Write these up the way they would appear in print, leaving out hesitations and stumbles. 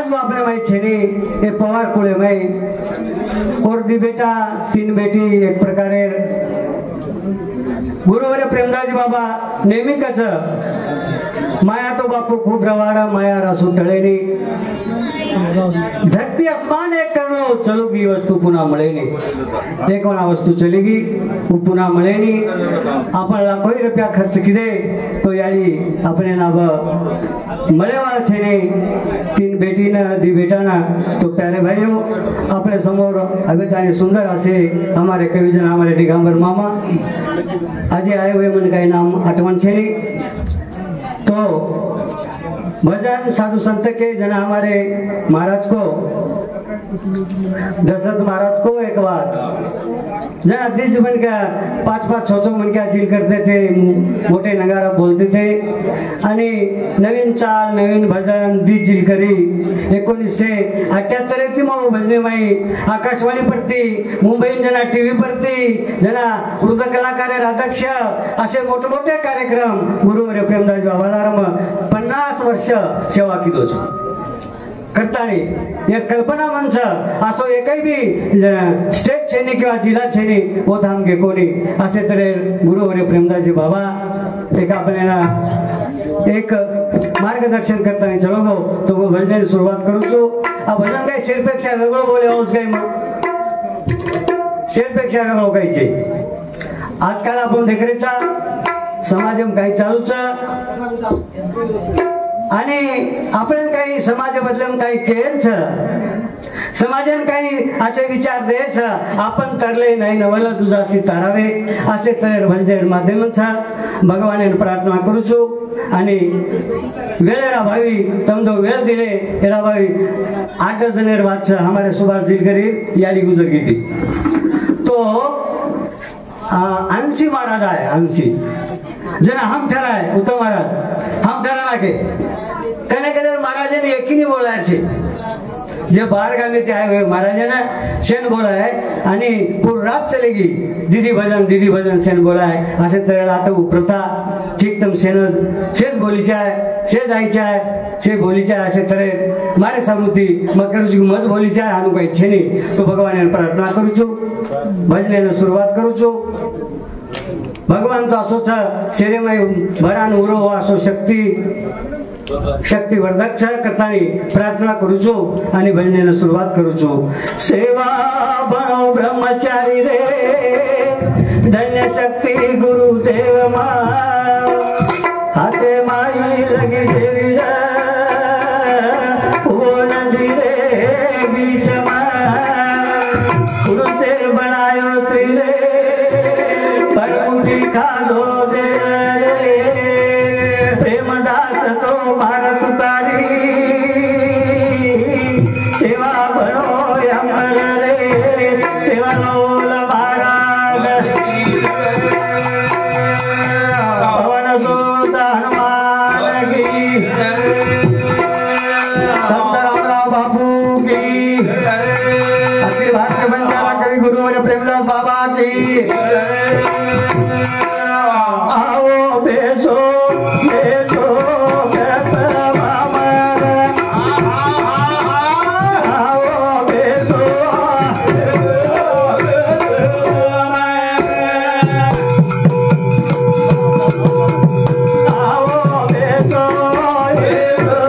आज वो अपने माई छेनी ये पवार कुळे माई और दी बेटा 3 बेटी एक प्रकारे गुरुवर प्रेमदाजी बाबा नेहमी कच माया तो बापू खूप रवाड़ा माया रासू टळेनी धरती आसमान एक कर लो चलूगी वस्तु पुन्हा मिळेनी एक वणा वस्तु चलेगी वो पुन्हा मिळेनी आपण लाखों रुपया खर्च किदे तो यारी अपने नाव मळे वाला छे ने 3 बेटी ना दी बेटा ना तो प्यारे भाइयों अपने समोर अगत्याने सुंदर असे हमारे कविजन हमारे दिगंबर मामा आज आए हुए मन का नाम आठवण छे नहीं तो भजन साधु संत के जना हमारे महाराज को दशरथ महाराज को एक बार जना दिज बन का 5-5 6 मन क्या झील करते थे मोटे नगारा बोलते थे आणि नवीन चाल नवीन भजन दिज झील करी 1978 ती मग भजने माई आकाशवाणी परती मुंबई जना टीव्ही परती जना वृद्ध कलाकार अध्यक्ष असे मोठे मोठे कार्यक्रम गुरुवर प्रेमदास बाबालाराम 50 वर्ष सेवा किदो छो करतानी एक कल्पना मंच असो एकही बी स्टेट छेनी किंवा जिल्हा छेनी वो थांब घे कोणी असे तरे गुरुवर प्रेमदासजी बाबा एक आपल्याला एक मार्गदर्शन करताना चलो गो तो वो भजनाची सुरुवात करू छो आ भजन काय शेरपेक्षा वेगळो बोले होस काय मग शेरपेक्षा वेगळो काय छे आजकाल आपण देखरेचा समाजम काही चालूच आणि आपण काही समाज बदलम काही केलच समाजन काही असे विचार द्यायच आपण तरले नाही नवल तुझाशी तारावे असे तर भजन माध्यम भगवान प्रार्थना करू छो आणि वेळेरा भावी तमदो वेळ दिले एरा भावी 8 जनेर वाच हमारे सुभाष दिलकरी याडी गुजर गई थी तो अंशी महाराज आहे अंशी जना हम ठराय उत्तम महाराज हम ठरा के कने कने महाराज ने यकीनी बोलाय छे जे बाहर गामी ते आए हुए महाराज ने शेन बोला है आणि पूरी रात चलेगी दीदी भजन शेन बोला है असे तर आता प्रथा ठीक तम शेज बोली चाय शेज आई चाय शे बोली चाय असे तरे मारे सामुती मकर जी मज बोली चाय आनु काही छेनी तो भगवान ने प्रार्थना करू छो भजने ने शुरुआत करू छो भगवान तो असो छ शेरे में भरान उरो असो शक्तिवर्धक करतानी प्रार्थना करू छो आणि भजनेला सुरुवात करू छो सेवा बनो ब्रह्मचारी रे धन्य शक्ति गुरुदेव मा हाथे माई लगी देवी रे वो नदी रे बीच मा गुरुशेर बनायो श्री रे परमुठी खादो दे रे प्रेमदास तो भारत तारी सेवा बनो अमर रे सेवा लोल महाराज पवन सुत हनुमान की संत रामराव बापू की अखिल भारतीय बंजारा कवि गुरुवर प्रेमदास बाबा की आओ बेसो Oh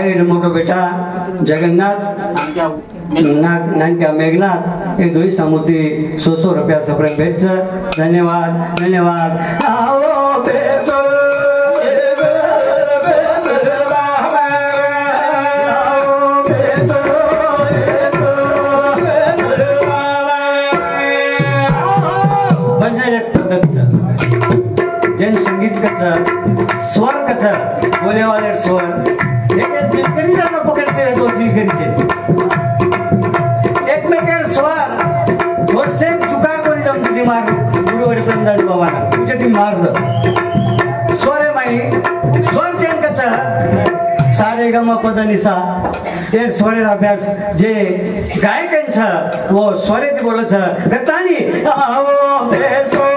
भाई मोटो बेटा जगन्नाथ नानक्या मेघनाथ ये दुई समुद्री 100 रुपया सप्रेम भेज। धन्यवाद धन्यवाद। आओ बेसो जन संगीत स्वर बोले वाले स्वर दिलकड़ी जरा पकड़ते हैं दो दिलकड़ी से एक में कर स्वर और सेम चुका को नहीं जम दिमाग गुरु और बंदा बाबा मुझे ती मार दो स्वर है भाई स्वर जन कच्चा सारे गम पद निसा ये स्वर अभ्यास जे गायक वो स्वरे ती बोलत गतानी आओ बेसो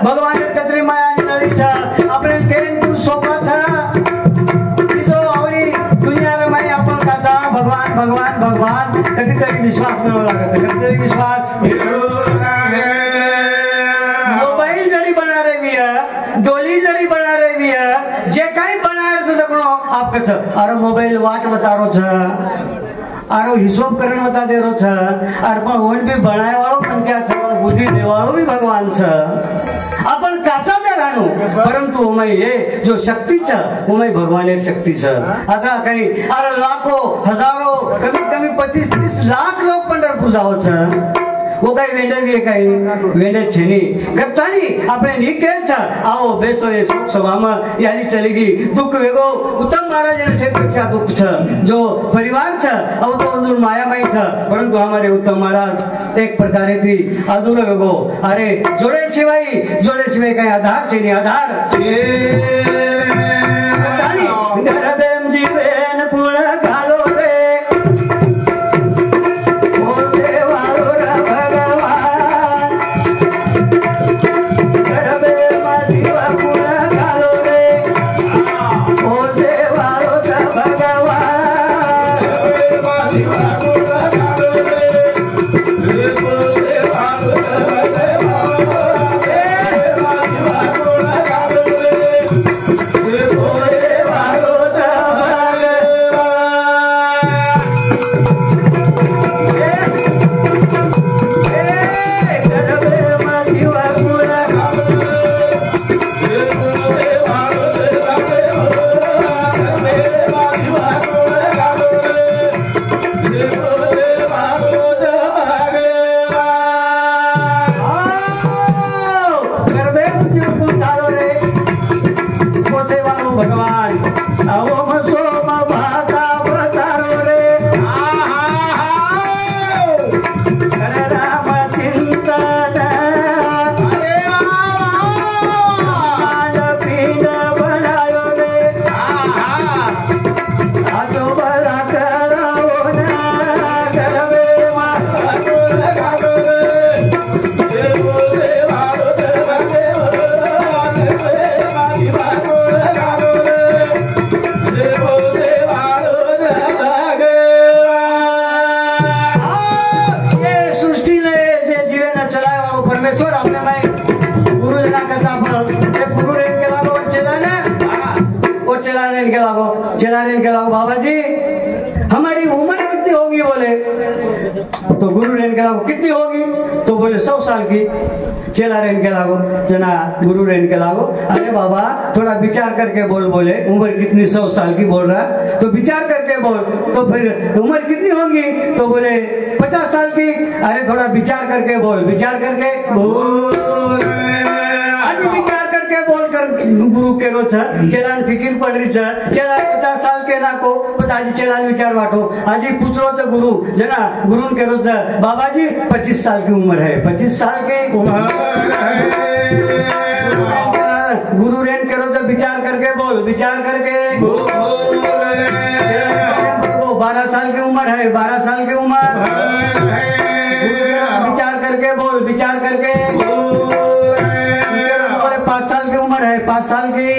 भगवान कत्री माया नळीचा आपले केन तू सोपा छा तिजो आवडी दुनिया रे माई आपण काचा भगवान भगवान भगवान कधीतरी विश्वास मिळवा लागायचा कधीतरी विश्वास मोबाईल जरी बना रही है डोली जरी बना रही है जे काही बनायचं सगळो आप कछ अरे मोबाईल वाट बता रो छ आरो हिसाब करण बता दे रो छ अरे पण ओन भी बनाय वाळो पण क्या छ बुद्धि देवाळो भी भगवान छ आपण काचा दे रानो परंतु उमय ये जो शक्ति छ उमय भगवान एक शक्ति छ आता काही अरे लाखो हजारो कमीत कमी 25-30 लाख लोग पंढरपूर जावो छ वो काही वेंडे काही वेंडे छेनी करतानी આપણે નીકેલ छ आओ बेसो ये सुख सभाમાં याली चलेगी दुख वेगो उत्तम महाराज ने से पेक्षा दुख छ जो परिवार छ अब तो अंदर मायामय छ परंतु हमारे उत्तम महाराज एक प्रकारे थी अधूर वेगो अरे जोड़े शिवाय काही आधार छे नहीं आधार करतानी गरदेम जीवेन पुण घालो रे बाबा जी हमारी उम्र कितनी होगी बोले तो गुरु रेन के लागो कितनी होगी तो बोले 100 साल की चेला रेन के लागो जना गुरु रेन के लागो अरे बाबा थोड़ा विचार करके बोल बोले उम्र कितनी 100 साल की बोल रहा तो विचार करके बोल तो फिर उम्र कितनी होगी तो बोले 50 साल की अरे थोड़ा विचार करके बोल विचार करके आज विचार करके बोल कर गुरु के रो छ चेला फिकिर पड़ रही छ चेला 50 साल के नाको 50 चेला विचार बाटो आज पूछरो छ गुरु जना गुरु के रो छ बाबा जी 25 साल की उम्र है 25 साल की उम्र गुरु रेन के रो छ विचार करके बोल विचार करके 12 साल की उम्र है, 12 साल की उम्र। विचार करके बोल, विचार करके। 5 साल की उम्र है, 5 साल की।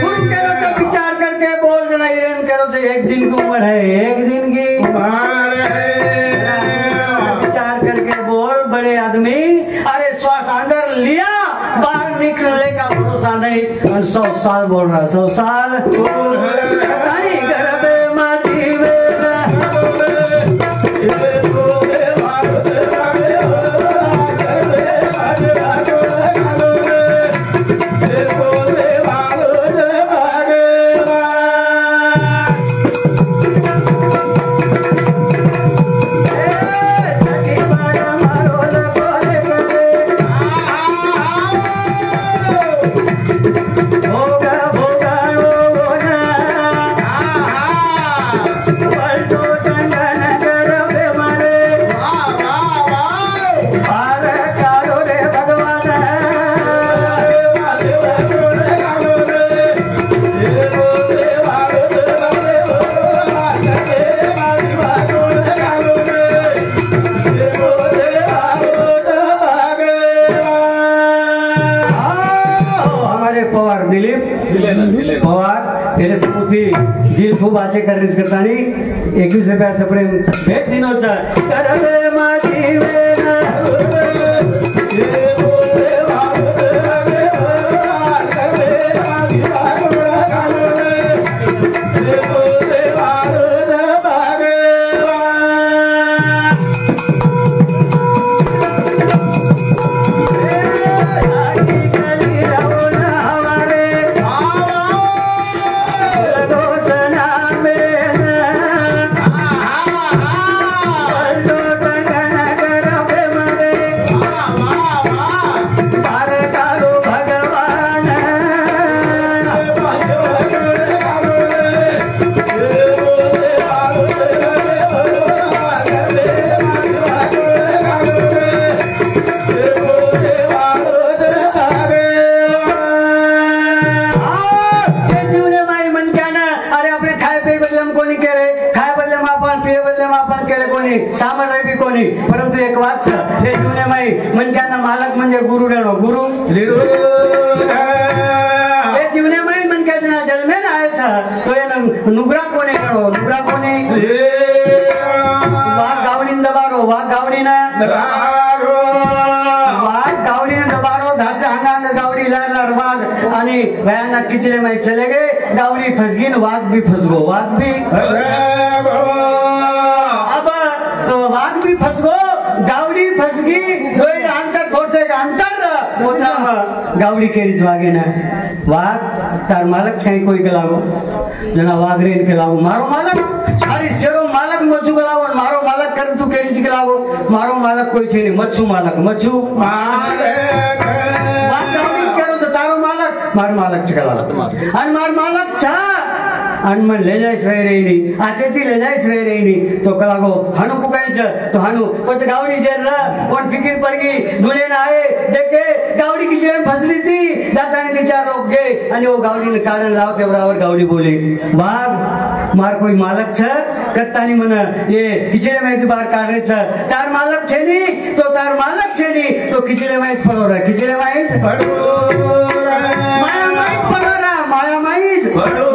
गुरु कह रहे थे विचार करके बोल, जना ये कह रहे थे 1 दिन की उम्र है, 1 दिन की। विचार करके बोल बड़े आदमी। अरे श्वास अंदर लिया, बाहर निकलने का भरोसा नहीं। 100 साल बोल रहा, 100 साल। जील खूप आचे करण्यास करतानी 21 रुपया सप्रेम भेट दिनोचा करवे माझी वेना सामने भी कोणी परंतु एक वाच हे जुने माई मनक्याना मालक म्हणजे गुरु रेणो गुरु हे जुने माई मनक्याचं ना जन्मे ना आयचा तो ये नुगरा कोणी रेणो नुगरा कोणी वाघ गावडीन दबारो वाघ गावडीना वाघ गावडीन दबारो धाचे अंगांग गावडी लार लार वाघ आणि भयानक किचले माई चले गए गावडी फसगीन वाघ भी फसगो वाघ भी वाघ भी फसगो गावडी फसगी दोई अंतर थोड़से अंतर मोतरा गावडी केरीच वागे ना वाघ तार मालक छाई कोई के लागो जना वाघ रेन के लागो मारो मालक सारी शेरो मालक मच्छू के लागो मारो मालक कर तू केरीच के लागो मारो मालक कोई छे नहीं मच्छू मालक मच्छू वाघ गावडी करो तो तारो मालक मार मालक के लागो अन मार मालक छा अनमन ले जाए सवेरेनी आतेती ले जाए सवेरेनी तो कलागो हनु पुकायच तो हनु पच गावडी जेर कोण फिकिर पड़ गई धुले ना आए देखे गावडी की जेम फसली थी जातानी ती 4 लोग गए आणि वो गावडी ने कारण लाव ते बराबर गावडी बोली वाघ मार कोई मालक छ करतानी मन ये किचड़े में बाहर काढे छ तार मालक छे नी तो तार मालक छे नी तो किचड़े में पड़ो रे किचड़े में माया माई पड़ो रा माया माई पड़ो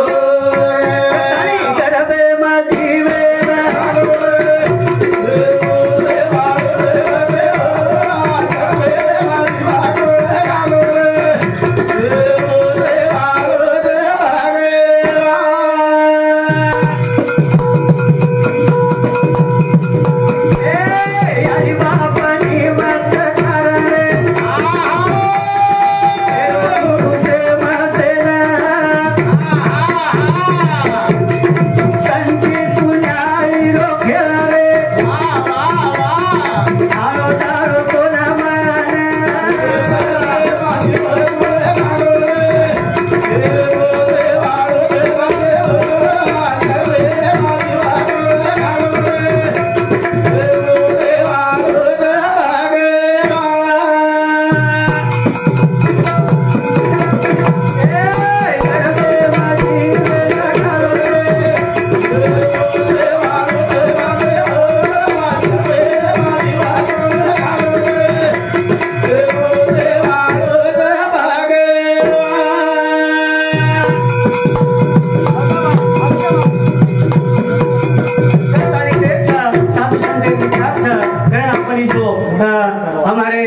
हमारे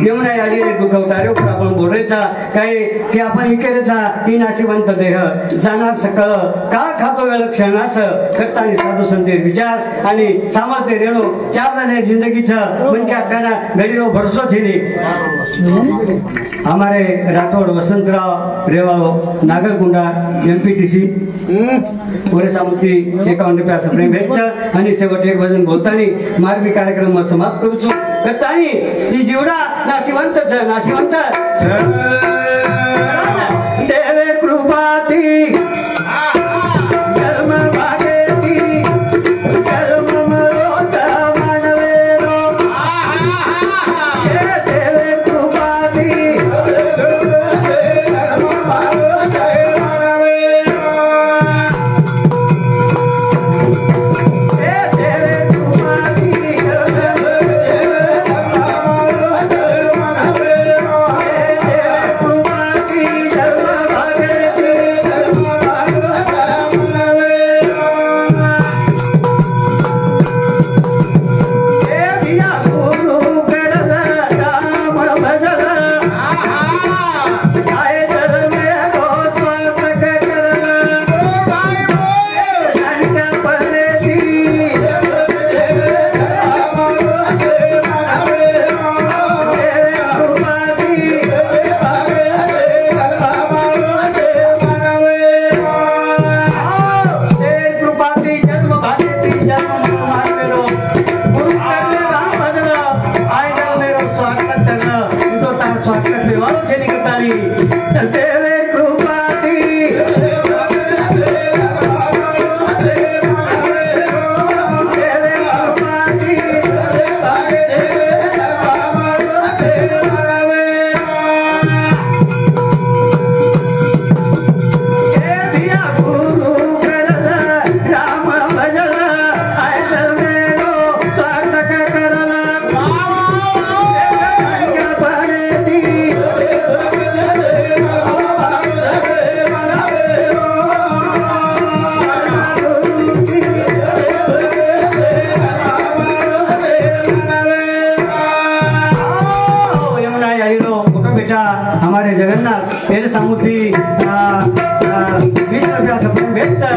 यमुना याली ने दुखवतारे पर आपण बोल रहे था काय की आपण इकेरेचा ही नाशिवंत देह जाणार सकळ का खातो वेळ क्षणास करतानी साधू संते विचार आणि सामर्थ्य रेणू चार जण जिंदगीचं मन क्या काना घडीरो भरसो थीली हमारे राठौड़ वसंतराव रेवालो नागरकुंडा एमपीटीसी पुरे सामुती 51 रुपया प्रेम भेटच आणि शेवट एक भजन बोलतानी मार्गी कार्यक्रम समाप्त करू छु करतानी ही जीवडा नाशिवंत छ नाशिवंत देवे कृपाती हमारे जगन्नाथ मेरे सामुती 20 रुपया सब भेजता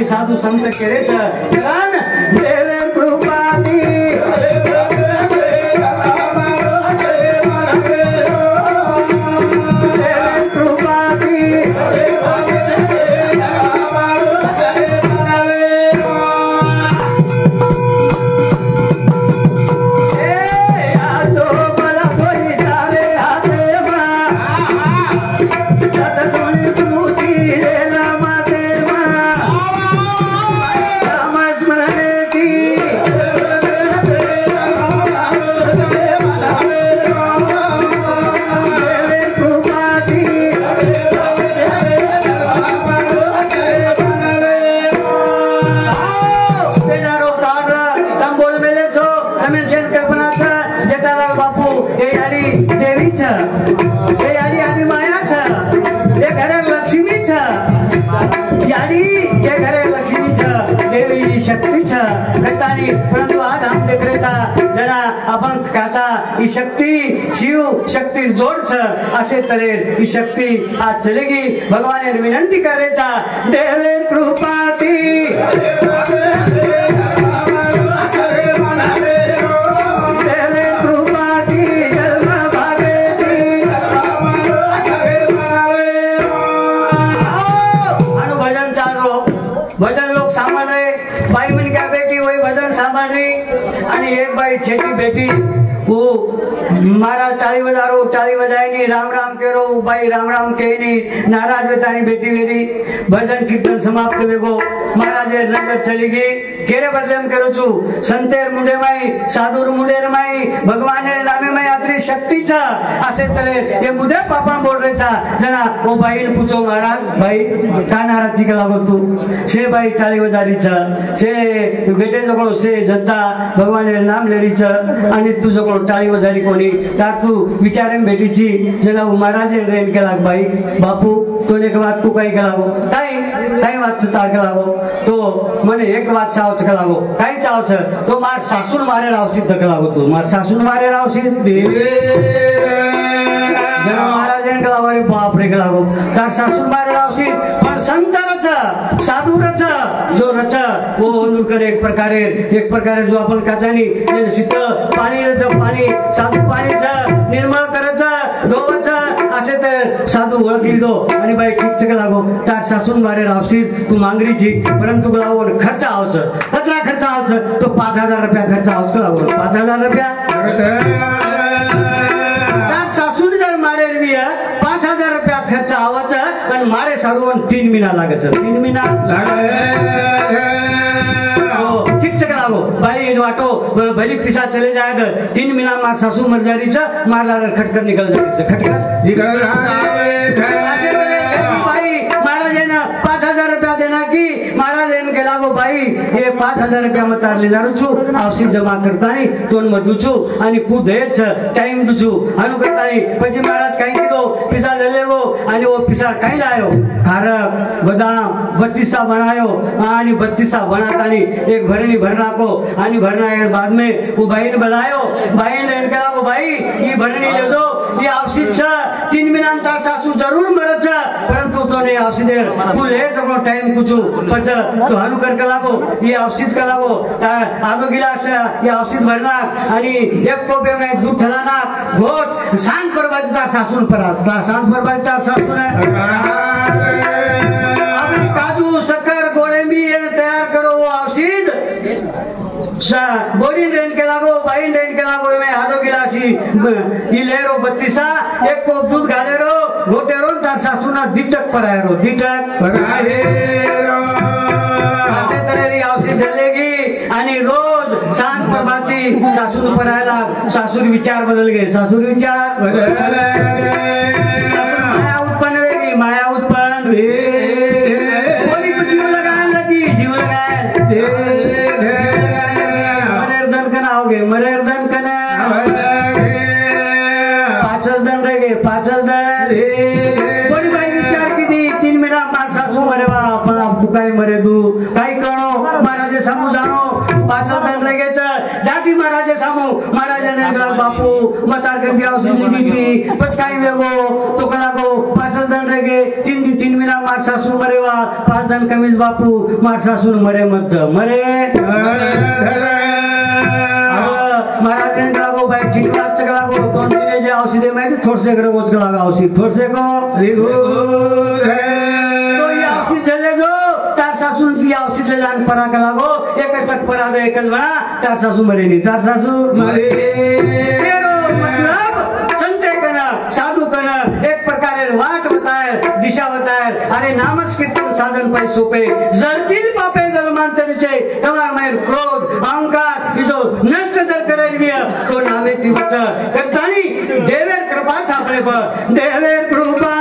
साधु संत करे देवे कृपाती परंतु आज हम देख रहे था जना अपन काचा ही शक्ति शिव शक्ति जोड़ छ असे तरेर ही शक्ति आज चलेगी भगवान ने विनंती कर रहे था देवे कृपाती भजन लोग सांभाळ बाई म्हण क्या बेटी वही भजन सांभाळ आणि एक बाई छेटी बेटी वो महाराज टाळी बजारो टाळी बजायनी राम राम केरो भाई राम राम कहनी नाराज बेतानी बेटी मेरी भजन कीर्तन समाप्त वेगो महाराज नजर चली गई केरे बदले हम करो छू संतेर मुंडे माई साधुर मुंडेर माई भगवान नामे माई आतरी शक्ती छा असे तरे ये मुदे पापण बोल रहे छा जना वो भाई ने पूछो महाराज भाई का नाराज थी लागो तू से भाई टाळी बजारी छा से बेटे जको से जनता भगवान नाम लेरी छा आणि तू जको टाळी बजारी कोणी तार तू विचारे में बेटी छी जना महाराज रेन के लाग भाई बापू तो एक बात को कई के लागो काई बात तार के लागो तो मने एक बात चाव के लागो काई चाव छ तो मार सासून मारे रावसी तक लागो तू मार सासून मारे रावसी जना महाराज के लागो रे बाप रे के लागो तार सासून मारे रावसी पण संत रच साधु रच जो रच वो अनुकर एक प्रकारे जो आपण काचानी शीतळ पाणी पाणी साधू पाणी निर्मळ करच धोवच असे तर साधू ओळखली दो आणि बाई ठीक से लागो तार सासून मारे रावसी तू मांगरी जी परंतु लागो खर्च आवच कतरा खर्च आवच तो 5000 रुपया खर्च आवच लागो 5000 रुपया तार सासून जर मारे रवी 5000 रुपया खर्च आवच पण मारे साडून 3 महीना लागच 3 महीना ठीक से लागो भाई वाटो भली पिसा चले जाएगा 3 महीना मार सासू मर जारी छ मार लार खटकर निकल जारी छ खटकर निकल भाई महाराज ने 5000 रुपया देना की महाराज ने लागो भाई ये 5000 रुपया मत तार ले जारू छु आवसी जमा करता नहीं तोन मधु छु आणि पू देर छ टाइम दुछु अनु करता नहीं પછી महाराज काई कीधो पिसा ले लेगो आणि वो पिसा काई लायो खारक बदाम 32 बनायो आणि 32 बनातानी एक भरणी भर नाको आणि भरना के बाद में वो भाई ने बुलायो भाई ने कहा वो भाई ये भरणी ले दो ये आवसी छ 3 महीना तार सासू जरूर मरत छ परंतु तो ने आवसी देर तू ले जको टाइम कुछु पछ तो हनु कर के लागो ये आवसी का लागो आधो गिलास ये आवसी भरना आणि एक कोपे में दूध ठलाना घोट सांग पर बाजता सासून पर असता सांग पर बाजता सासून अपनी काजू शक्कर गोडेंबी ये तैयार करो वो आवसी बोडी रेन के लागो बाई रेन के लागो में आधो गिलासी ये ले रो 32 एक कोप दूध गाले रो घोटे रो तार सासूना दिटक पर आए रो दिटक पर आए रो असे तरेरी आवसी चलेगी आणि रोज सांग पर बाती सासून पर आयला सासूर विचार बदल गए सासूर विचार माया उत्पन्न वेगी माया उत्पन्न बोली को जीव लगाने लगी जीव लगाए मरेर दन कना 5000 रह गए 5000 बड़ी भाई विचार की थी 3 महीना मार सासू मरे बा अपन आप दुकाई मरे दू काई करो महाराजे सामू जानो 5000 रह गए जाती महाराजे सामू महाराजे ने कहा बापू मतार कर दिया उसी ली थी पछकाई वेगो तो कला को 5000 रह गए 3 महीना मार सासू मरे बा 5 दिन कमीज बापू मार सासू मरे मत मरे महाराज ने लागो भाई ठीक बात से लागो कौन दिने जे औषधि में थोड़ से करो उसका लगा औषधि थोड़ से को तो ये औषधि चले जो तार सासू की औषधि ले जान परा का लागो एक तक परा दे एकल बड़ा तार सासू मरे नहीं तार सासू मरे तेरो मतलब संते कना साधु कना एक प्रकार वाट बताए दिशा बताए अरे नामस कीर्तन साधन पाई सोपे जलतील पापे जलमांतर छे तमार में क्रोध अहंकार इजो नष्ट जर करे तो नामे ती वच करतानी देवेर कृपा सापडे पर देवेर कृपा